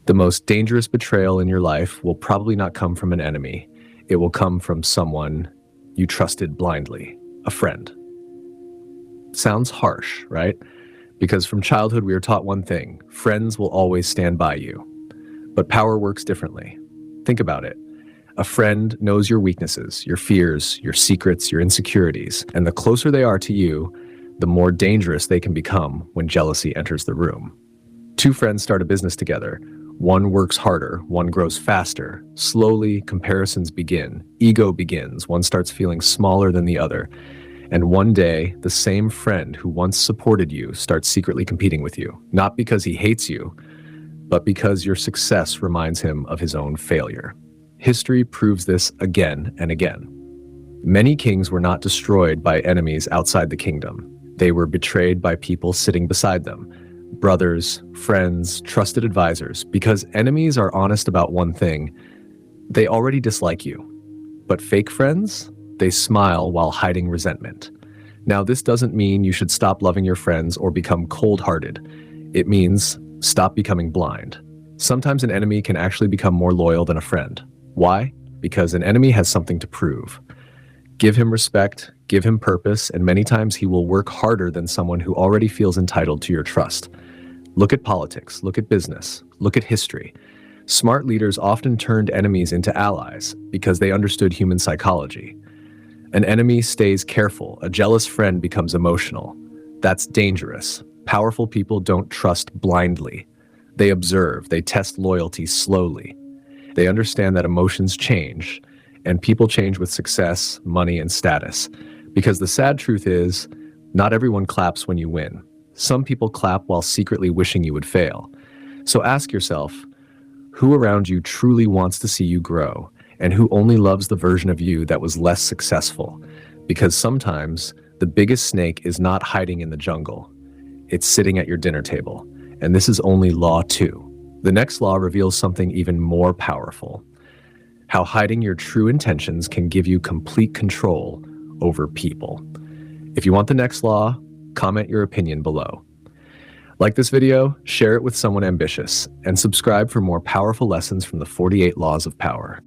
The most dangerous betrayal in your life will probably not come from an enemy. It will come from someone you trusted blindly, a friend. Sounds harsh, right? Because from childhood we are taught one thing: friends will always stand by you. But power works differently. Think about it. A friend knows your weaknesses, your fears, your secrets, your insecurities, and the closer they are to you, the more dangerous they can become when jealousy enters the room. Two friends start a business together. One works harder, one grows faster. Slowly, comparisons begin. Ego begins. One starts feeling smaller than the other. And one day, the same friend who once supported you starts secretly competing with you, not because he hates you, but because your success reminds him of his own failure. History proves this again and again. Many kings were not destroyed by enemies outside the kingdom. They were betrayed by people sitting beside them. Brothers, friends, trusted advisors, because enemies are honest about one thing: they already dislike you. But fake friends, they smile while hiding resentment. Now, this doesn't mean you should stop loving your friends or become cold-hearted. It means stop becoming blind. Sometimes an enemy can actually become more loyal than a friend. Why? Because an enemy has something to prove. Give him respect, give him purpose, and many times he will work harder than someone who already feels entitled to your trust. Look at politics, look at business, look at history. Smart leaders often turned enemies into allies because they understood human psychology. An enemy stays careful, a jealous friend becomes emotional. That's dangerous. Powerful people don't trust blindly. They observe, they test loyalty slowly. They understand that emotions change, and people change with success, money, and status. Because the sad truth is, not everyone claps when you win. Some people clap while secretly wishing you would fail. So ask yourself, who around you truly wants to see you grow, and who only loves the version of you that was less successful? Because sometimes the biggest snake is not hiding in the jungle. It's sitting at your dinner table. And this is only law 2. The next law reveals something even more powerful: how hiding your true intentions can give you complete control over people. If you want the next law, comment your opinion below. Like this video, share it with someone ambitious, and subscribe for more powerful lessons from the 48 Laws of Power.